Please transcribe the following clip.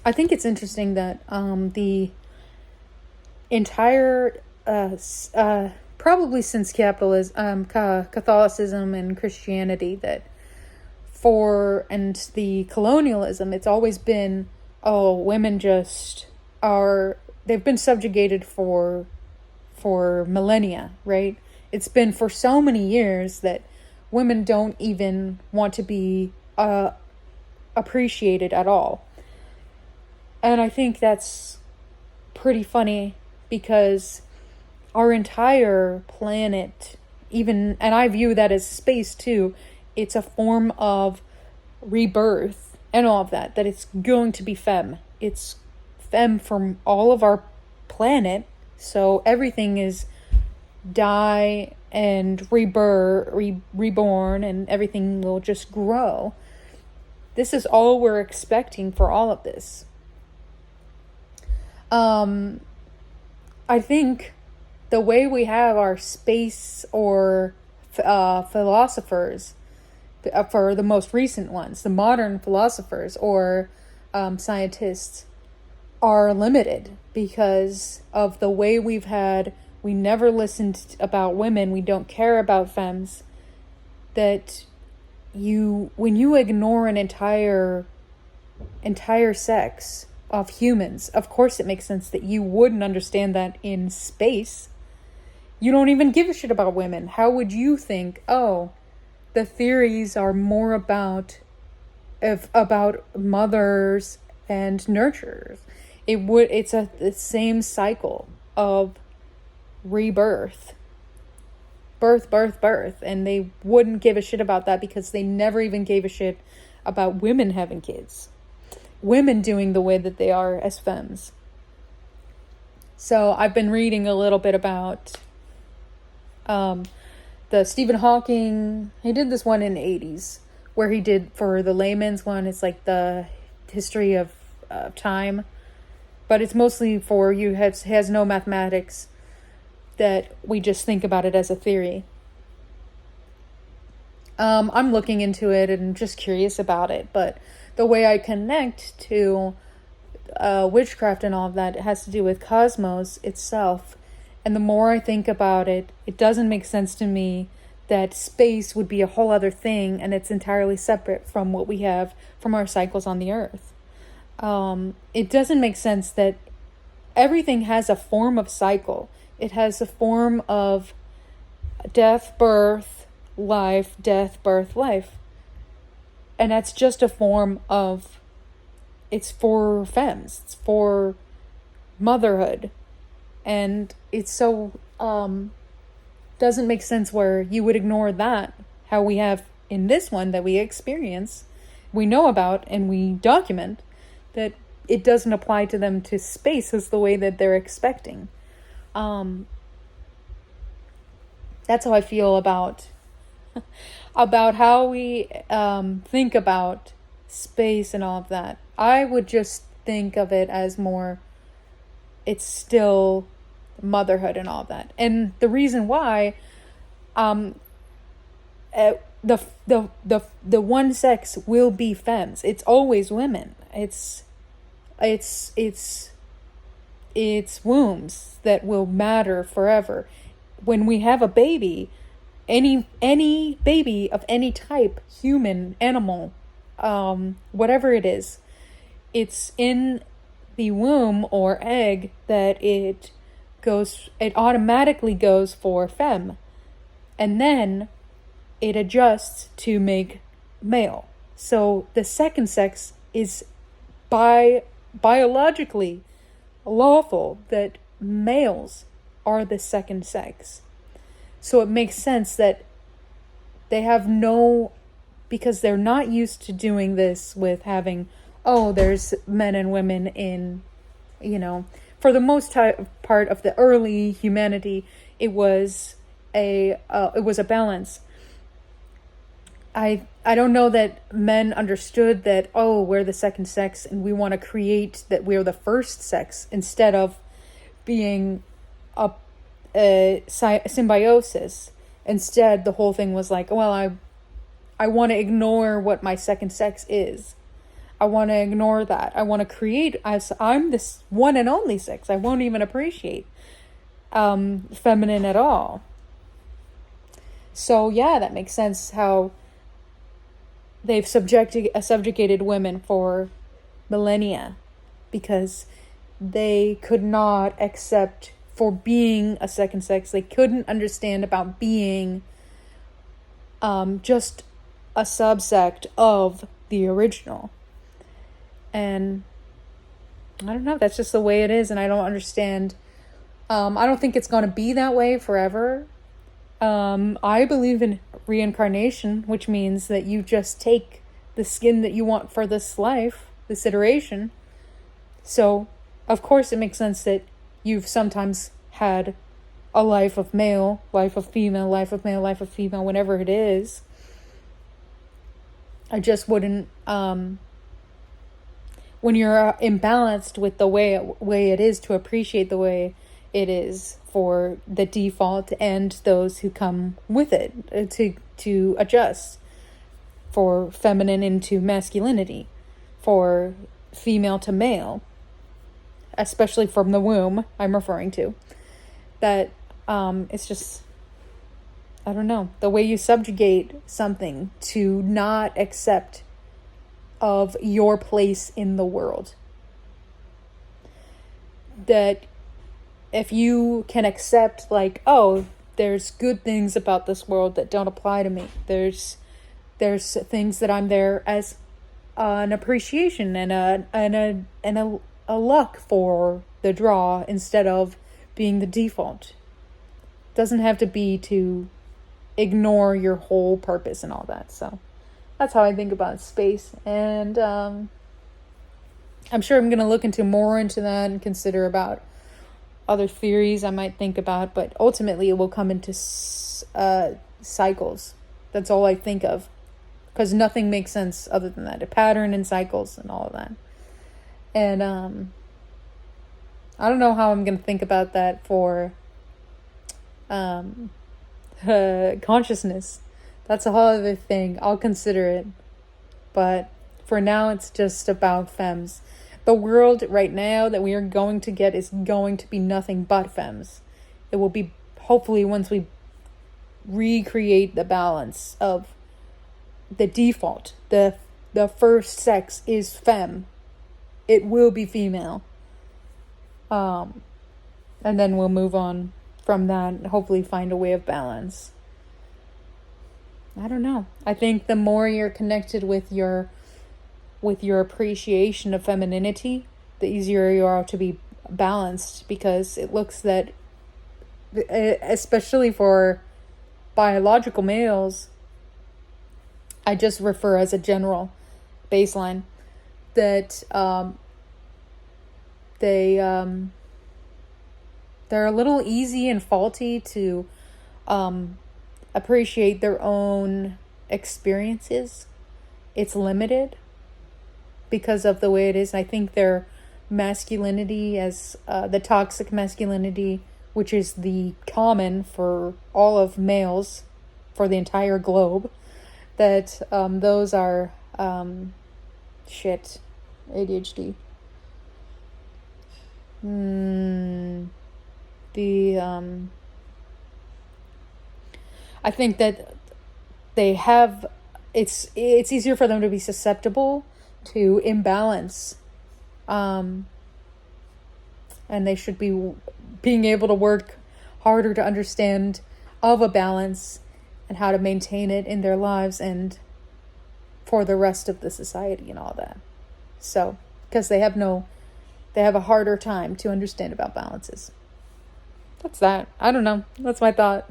I think it's interesting that the entire probably since capitalism, Catholicism and Christianity, that and the colonialism, it's always been, oh, women just are, they've been subjugated for millennia, right? It's been for so many years that women don't even want to be appreciated at all. And I think that's pretty funny, because our entire planet, even, and I view that as space too, it's a form of rebirth and all of that it's going to be femme. It's femme from all of our planet. So everything is die and reborn, and everything will just grow. This is all we're expecting for all of this. I think the way we have our space or philosophers, for the most recent ones, the modern philosophers or scientists, are limited because of the way we never listened about women. We don't care about femmes. That when you ignore an entire sex of humans, of course it makes sense that you wouldn't understand that in space. You don't even give a shit about women. How would you think, oh, the theories are more about mothers and nurturers? It's the same cycle of rebirth. Birth. And they wouldn't give a shit about that because they never even gave a shit about women having kids. Women doing the way that they are as femmes. So I've been reading a little bit about the Stephen Hawking. He did this one in the 80s where he did, for the layman's one, it's like the history of time. But it's mostly for you, has no mathematics, that we just think about it as a theory. I'm looking into it and just curious about it, but the way I connect to witchcraft and all of that, it has to do with cosmos itself. And the more I think about it, it doesn't make sense to me that space would be a whole other thing and it's entirely separate from what we have from our cycles on the earth. It doesn't make sense that everything has a form of cycle. It has a form of death, birth, life, death, birth, life. And that's just a form of, it's for femmes, it's for motherhood. And it's so, doesn't make sense where you would ignore that, how we have in this one that we experience, we know about, and we document, that it doesn't apply to them to space as the way that they're expecting. That's how I feel about how we think about space and all of that. I would just think of it as more, it's still motherhood and all of that. And the reason why, the one sex will be femmes. It's always women. It's wombs that will matter forever. When we have a baby, any baby of any type, human, animal, whatever it is, it's in the womb or egg that it automatically goes for femme, and then it adjusts to make male. So the second sex is biologically lawful that males are the second sex. So it makes sense that they have because they're not used to doing this with having, there's men and women in, for the most part of the early humanity, it was a balance. I don't know that men understood that, we're the second sex and we want to create that we're the first sex instead of being a symbiosis. Instead, the whole thing was like, I want to ignore what my second sex is. I want to ignore that. I want to create, as I'm this one and only sex. I won't even appreciate feminine at all. So yeah, that makes sense how they've subjugated women for millennia, because they could not accept for being a second sex. They couldn't understand about being just a subsect of the original. And I don't know, that's just the way it is, and I don't understand. I don't think it's going to be that way forever. I believe in reincarnation, which means that you just take the skin that you want for this life, this iteration. So, of course, it makes sense that you've sometimes had a life of male, life of female, life of male, life of female, whatever it is. I just wouldn't, when you're imbalanced with the way it is, to appreciate the way it is for the default and those who come with it, to adjust for feminine into masculinity, for female to male, especially from the womb, I'm referring to. That it's just, I don't know, the way you subjugate something to not accept of your place in the world. That if you can accept, like, oh, there's good things about this world that don't apply to me. There's things that I'm there as an appreciation and a luck for the draw instead of being the default. Doesn't have to be to ignore your whole purpose and all that. So that's how I think about space. And I'm sure I'm going to look more into that and consider about other theories I might think about, but ultimately it will come into cycles. That's all I think of, because nothing makes sense other than that, a pattern and cycles and all of that. And I don't know how I'm going to think about that for consciousness. That's a whole other thing. I'll consider it, but for now it's just about femmes. The world right now that we are going to get is going to be nothing but femmes. It will be, hopefully, once we recreate the balance of the default, the first sex is femme. It will be female. And then we'll move on from that and hopefully find a way of balance. I don't know. I think the more you're connected with your appreciation of femininity, the easier you are to be balanced, because it looks that, especially for biological males, I just refer as a general baseline, that they're a little easy and faulty to appreciate their own experiences. It's limited because of the way it is. I think their masculinity, as the toxic masculinity, which is the common for all of males for the entire globe, that those are ADHD. I think that they have, it's easier for them to be susceptible to imbalance, and they should be being able to work harder to understand of a balance and how to maintain it in their lives and for the rest of the society and all that. So, because they have a harder time to understand about balances. That's that. I don't know. That's my thought.